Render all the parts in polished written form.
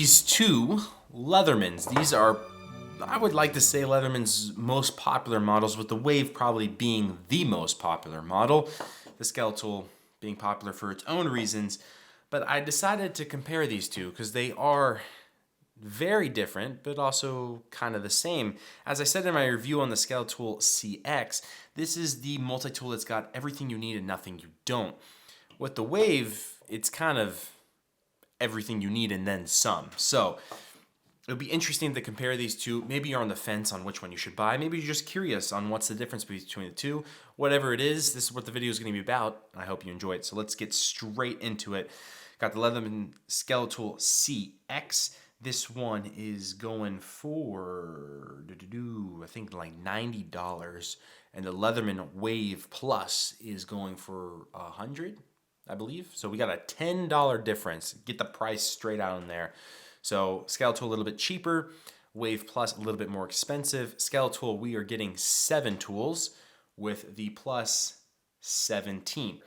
these two Leathermans. These are, I would like to say, Leatherman's most popular models, with the Wave probably being the most popular model. The Skeletool being popular for its own reasons. But I decided to compare these two because they are very different, but also kind of the same. As I said in my review on the Skeletool CX, this is the multi-tool that's got everything you need and nothing you don't. With the Wave, it's kind of everything you need and then some. So it'll be interesting to compare these two. Maybe you're on the fence on which one you should buy. Maybe you're just curious on what's the difference between the two. Whatever it is, this is what the video is going to be about. I hope you enjoy it. So let's get straight into it. Got the Leatherman Skeletool CX. This one is going for, I think like $90. And the Leatherman Wave Plus is going for $100, I believe. So we got a $10 difference. Get the price straight out in there. So Skeletool a little bit cheaper, Wave Plus a little bit more expensive. Skeletool, we are getting 7 tools with the Plus 17.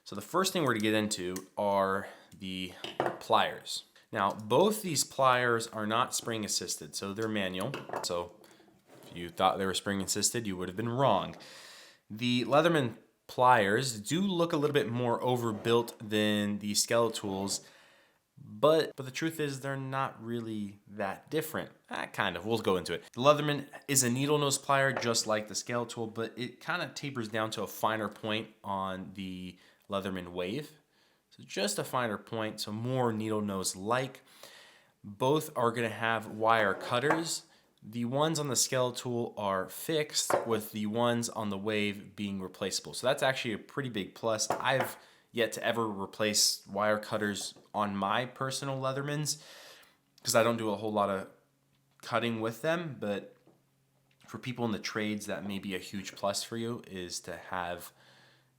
So the first thing we're gonna get into are the pliers. Now, both these pliers are not spring assisted, so they're manual. So if you thought they were spring assisted, you would have been wrong. The Leatherman pliers do look a little bit more overbuilt than the Skeletools, but the truth is they're not really that different. Kind of, we'll go into it. The Leatherman is a needle nose plier just like the Skeletool, but it kind of tapers down to a finer point on the Leatherman Wave. So just a finer point, so more needle nose like. Both are gonna have wire cutters. The ones on the Skeletool are fixed, with the ones on the Wave being replaceable. So that's actually a pretty big plus. I've yet to ever replace wire cutters on my personal Leathermans because I don't do a whole lot of cutting with them. But for people in the trades, that may be a huge plus for you, is to have,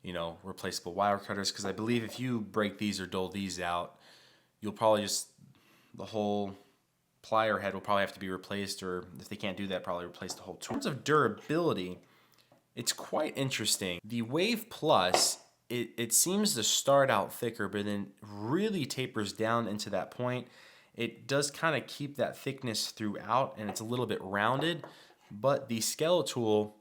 you know, replaceable wire cutters. Because I believe if you break these or dull these out, you'll probably just, the whole plier head will probably have to be replaced, or if they can't do that, probably replace the whole tool. In terms of durability, it's quite interesting. The Wave Plus, it seems to start out thicker, but then really tapers down into that point. It does kind of keep that thickness throughout, and it's a little bit rounded, but the Skeletool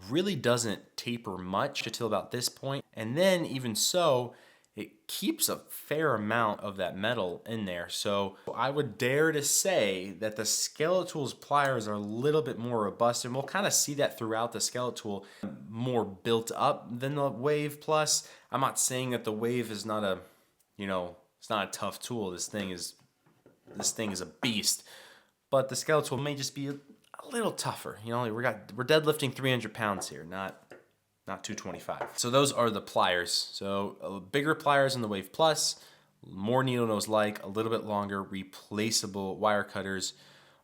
really doesn't taper much until about this point. And then even so, it keeps a fair amount of that metal in there. So I would dare to say that the Skeletool's pliers are a little bit more robust, and we'll kind of see that throughout the Skeletool, more built up than the Wave Plus. I'm not saying that the Wave is not a, you know, it's not a tough tool. This thing is a beast. But the Skeletool may just be a little tougher. You know, we're deadlifting 300 pounds here, not 225. So those are the pliers. So bigger pliers in the Wave Plus, more needle nose like, a little bit longer, replaceable wire cutters,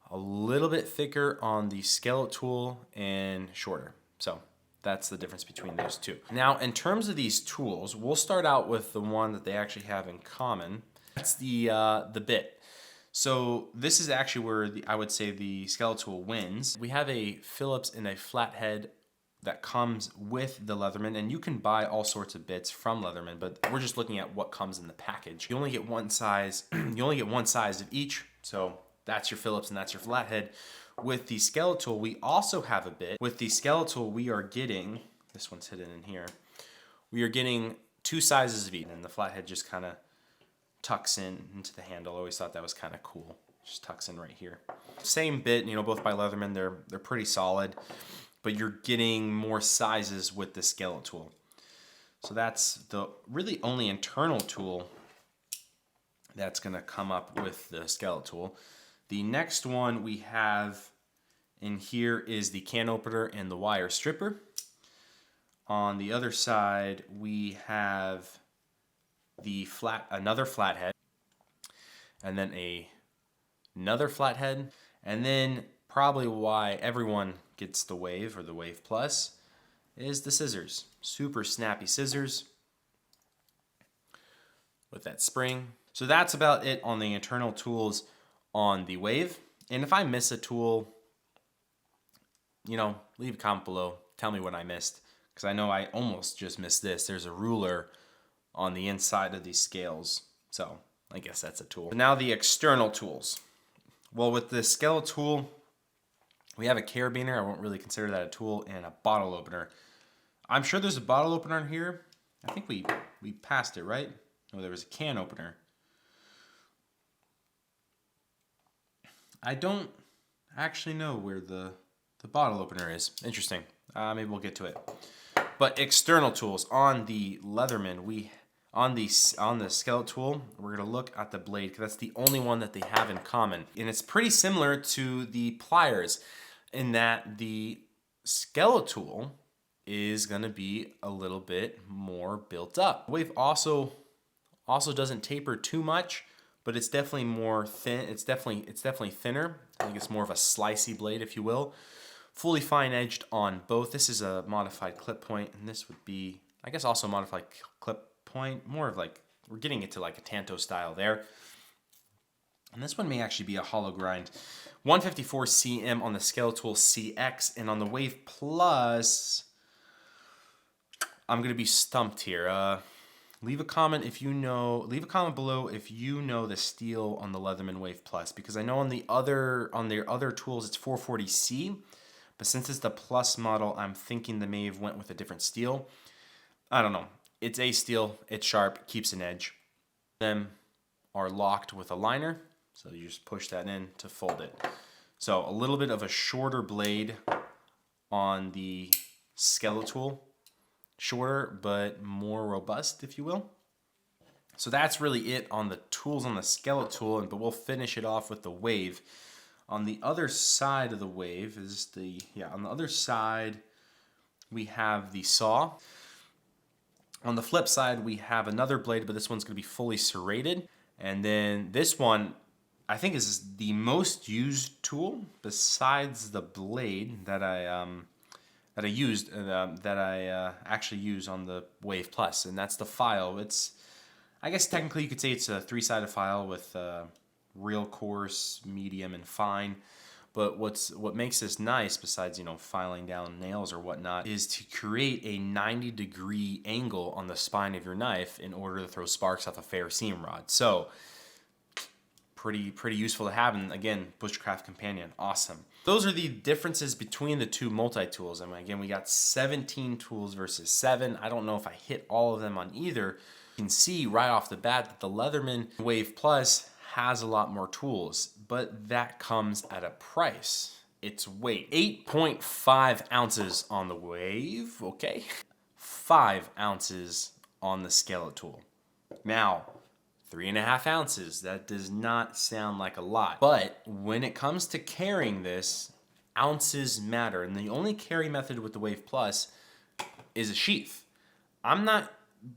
a little bit thicker on the Skeletool, and shorter. So that's the difference between those two. Now, in terms of these tools, we'll start out with the one that they actually have in common. That's the bit. So this is actually where I would say the Skeletool wins. We have a Phillips and a flathead that comes with the Leatherman, and you can buy all sorts of bits from Leatherman, but we're just looking at what comes in the package. You only get one size. You only get one size of each. So that's your Phillips and that's your flathead. With the Skeletool, we also have a bit. With the Skeletool, we are getting, this one's hidden in here, we are getting 2 sizes of each, and the flathead just kind of tucks in into the handle. I always thought that was kind of cool. Just tucks in right here. Same bit, you know, both by Leatherman. They're pretty solid, but you're getting more sizes with the Skeletool. So that's the really only internal tool that's gonna come up with the Skeletool. The next one we have in here is the can opener and the wire stripper. On the other side, we have the another flathead, and then another flathead, and then probably why everyone gets the Wave or the Wave Plus is the scissors. Super snappy scissors with that spring. So that's about it on the internal tools on the Wave. And if I miss a tool, you know, leave a comment below. Tell me what I missed, because I know I almost just missed this. There's a ruler on the inside of these scales. So I guess that's a tool. Now the external tools. Well, with the Skeletool, we have a carabiner. I won't really consider that a tool, and a bottle opener. I'm sure there's a bottle opener in here. I think we passed it, right? No, there was a can opener. I don't actually know where the bottle opener is. Interesting. Maybe we'll get to it. But external tools on the Leatherman, on the Skeletool, we're gonna look at the blade because that's the only one that they have in common, and it's pretty similar to the Pliers in that the Skeletool is gonna be a little bit more built up. Wave also doesn't taper too much, but it's definitely more thin. It's definitely thinner. I think it's more of a slicey blade, if you will. Fully fine edged on both. This is a modified clip point, and this would be, I guess, also a modified clip point. More of like, we're getting it to like a Tanto style there. And this one may actually be a hollow grind. 154 cm on the Skeletool CX, and on the Wave Plus, I'm gonna be stumped here. Leave a comment if you know. Leave a comment below if you know the steel on the Leatherman Wave Plus, because I know on their other tools it's 440C, but since it's the Plus model, I'm thinking they may have went with a different steel. I don't know. It's a steel. It's sharp. Keeps an edge. Them are locked with a liner, so you just push that in to fold it. So a little bit of a shorter blade on the Skeletool. Shorter, but more robust, if you will. So that's really it on the tools on the Skeletool, but we'll finish it off with the Wave. On the other side of the Wave is on the other side, we have the saw. On the flip side, we have another blade, but this one's gonna be fully serrated. And then this one, I think is the most used tool besides the blade that I actually use on the Wave Plus, and that's the file. I guess technically you could say it's a 3-sided file with real coarse, medium, and fine. But what makes this nice, besides filing down nails or whatnot, is to create a 90-degree angle on the spine of your knife in order to throw sparks off a fair seam rod. So pretty useful to have, and again, bushcraft companion, awesome. Those are the differences between the two multi-tools. I mean, again, we got 17 tools versus 7. I don't know if I hit all of them on either. You can see right off the bat that the Leatherman Wave Plus has a lot more tools, but that comes at a price. Its weight, 8.5 ounces on the Wave, okay? 5 ounces on the Skeletool. Now, 3.5 ounces, that does not sound like a lot. But when it comes to carrying this, ounces matter. And the only carry method with the Wave Plus is a sheath. I'm not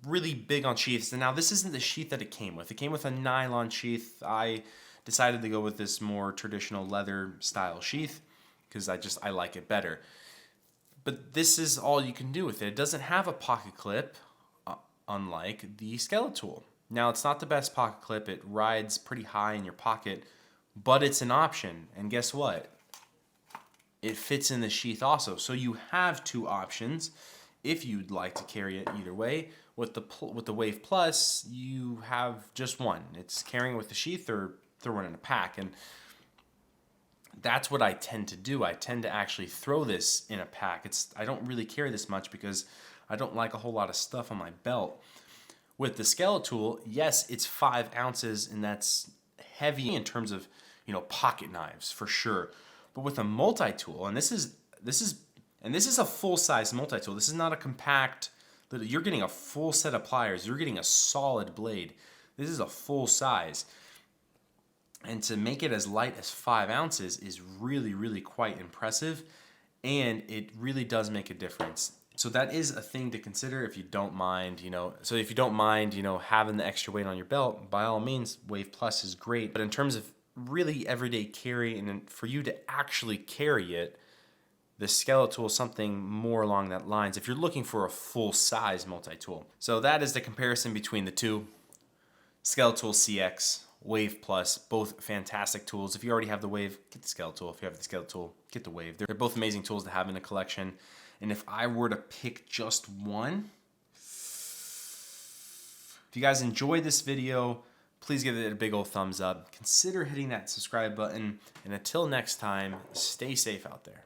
really big on sheaths. And now this isn't the sheath that it came with. It came with a nylon sheath. I decided to go with this more traditional leather style sheath because I like it better. But this is all you can do with it. It doesn't have a pocket clip, unlike the Skeletool. Now, it's not the best pocket clip. It rides pretty high in your pocket, but it's an option. And guess what? It fits in the sheath also. So you have two options if you'd like to carry it either way. With the Wave Plus, you have just one. It's carrying it with the sheath or throwing it in a pack. And that's what I tend to do. I tend to actually throw this in a pack. I don't really carry this much because I don't like a whole lot of stuff on my belt. With the Skeletool, yes, it's 5 ounces, and that's heavy in terms of pocket knives for sure. But with a multi-tool, and this is a full-size multi-tool. This is not a compact. You're getting a full set of pliers. You're getting a solid blade. This is a full size, and to make it as light as 5 ounces is really, really quite impressive, and it really does make a difference. So that is a thing to consider if you don't mind, So if you don't mind, having the extra weight on your belt, by all means, Wave Plus is great. But in terms of really everyday carry and for you to actually carry it, the Skeletool is something more along that lines if you're looking for a full-size multi-tool. So that is the comparison between the two. Skeletool CX, Wave Plus, both fantastic tools. If you already have the Wave, get the Skeletool. If you have the Skeletool, get the Wave. They're both amazing tools to have in a collection. And if I were to pick just one, if you guys enjoyed this video, please give it a big old thumbs up. Consider hitting that subscribe button. And until next time, stay safe out there.